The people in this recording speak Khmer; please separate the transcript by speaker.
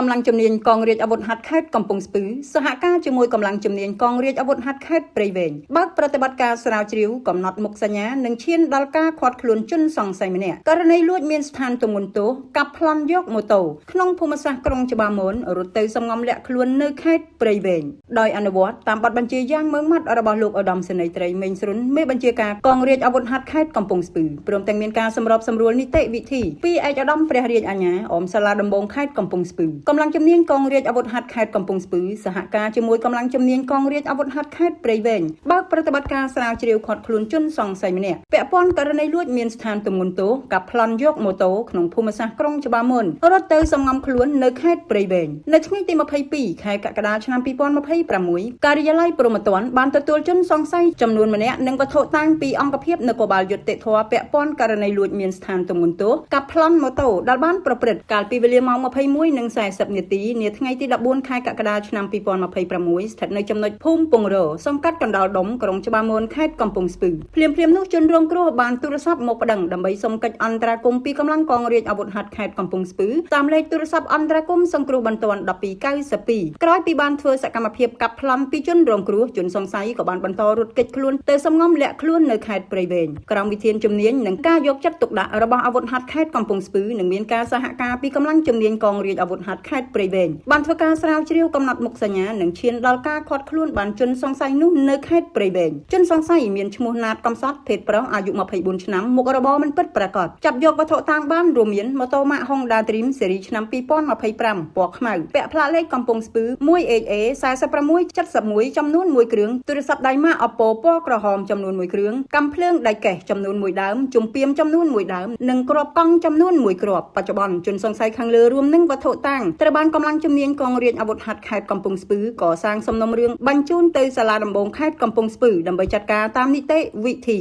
Speaker 1: កម្លាំងជំនាញកងរាជអាវុធហត្ថខេត្តកំពង់ស្ពឺសហការជាមួយកម្លាំងជំនាញកងរាជអាវុធហត្ថខេត្តព្រៃវែងបើកប្រតិបត្តិការស្រាវជ្រាវកំណត់មុខសញ្ញានិងឈានដល់ការឃាត់ខ្លួនជនសង្ស័យម្នាក់ករណីលួចមានស្ថានទម្ងន់ទោសកាប់ប្លន់យកម៉ូតូក្នុងភូមិសាស្ត្រក្រុងច្បារមនរត់ទៅសំងំលាក់ខ្លួននៅខេត្តព្រៃវែងដោយអនុវត្តតាមបទបញ្ជាយ៉ាងម៉ឺងម៉ាត់របស់លោកឧត្តមសេនីយ៍ត្រីមេងស្រុនមេបញ្ជាការកងរាជអាវុធហត្ថខេត្តកំពង់ស្ពឺព្រមទាំងមានការសម្របសម្រួលនីតិវិធីពីឯកឧត្តមព្រះរាជអាជ្ញាអមសាលាដំបងខេត្តកំពង់ស្ពឺកម្លាំងជំនាញកងរាជអាវុធហត្ថខេត្តកំពង់ស្ពឺសហការជាមួយកម្លាំងជំនាញកងរាជអាវុធហត្ថខេត្តព្រៃវែងបើកប្រតិបត្តិការស្រាវជ្រាវឃាត់ខ្លួនជនសង្ស័យម្នាក់ពាក់ព័ន្ធករណីលួចមានស្ថានទម្ងន់ទោសកាប់ប្លន់យកម៉ូតូក្នុងភូមិសាស្ត្រក្រុងច្បារមនរត់ទៅសំងំខ្លួននៅខេត្តព្រៃវែងនៅថ្ងៃទី22ខែកក្កដាឆ្នាំ2026ការិយាល័យព្រហ្មទណ្ឌបានទទួលជនសង្ស័យចំនួនម្នាក់និងវត្ថុតាងពីអង្គភាពនគរបាលយុត្តិធម៌ពាក់ព័ន្ធករណីលួចមានស្ថានទម្ងន់ទោសកាប់ប្លន់ម៉ូតូដែលបានប្រព្រឹត្តកាលពីវេលាម៉ោង21:40នាទីនាថ្ងៃទី14ខែកក្កដាឆ្នាំ2026ស្ថិតនៅចំណុចភូមិពងរសង្កាត់កណ្ដាលដុំក្រុងច្បារមនខេត្តកំពង់ស្ពឺភ្លាមៗនោះជនរងគ្រោះបានទូរស័ព្ទមកប្តឹងដើម្បីសុំកិច្ចអន្តរាគមន៍ពីកម្លាំងកងរាជអាវុធហត្ថខេត្តកំពង់ស្ពឺតាមលេខទូរស័ព្ទអន្តរាគមន៍សង្គ្រោះបន្ទាន់1292ក្រោយពីបានធ្វើសកម្មភាពកាប់ប្លន់ពីជនរងគ្រោះជនសង្ស័យក៏បានបន្តរត់គេចខ្លួនទៅសំងំលាក់ខ្លួននៅខេត្តព្រៃវែងក្រោមវិធានជំនាញនិងការយកចិត្តទុកដាក់របស់អាវុធហត្ថខេត្តកំពង់ស្ពឺនិងមានការសហការពីកម្លាំងជំនាញកងរាជអាវុធហត្ថខេត្តព្រៃវែងបានធ្វើការស្រាវជ្រាវកំណត់មុខសញ្ញានិងឈានដល់ការឃាត់ខ្លួនបានជនសង្ស័យនោះនៅខេត្តព្រៃវែងជនសង្ស័យមានឈ្មោះណាតកំសត់ភេទប្រុសអាយុ24ឆ្នាំមុខរបរមិនពិតប្រាកដចាប់យកវត្ថុតាងបានរួមមានម៉ូតូម៉ាក Honda Dream ស៊េរីឆ្នាំ2025ពណ៌ខ្មៅពាក់ផ្លាកលេខកំពង់ស្ពឺ 1HA 4671ចំនួន1គ្រឿងទូរស័ព្ទដៃម៉ាក Oppo ពណ៌ក្រហមចំនួន1គ្រឿងកាំភ្លើងដៃកេះចំនួន1ដើមជំពាមចំនួន1ដើមនិងគ្រាប់កង់ចំនួន1គ្រាប់បច្ចុប្បន្នជនសង្ស័យខាងលើរួមនឹងវត្ថុតាងត្រូវបានកម្លាំងជំនាញកងរាជអាវុធហត្ថខេត្តកំពង់ស្ពឺកសាងសំណុំរឿងបញ្ជូនទៅសាលាដំបងខេត្តកំពង់ស្ពឺដើម្បីចាត់ការតាមនីតិវិធី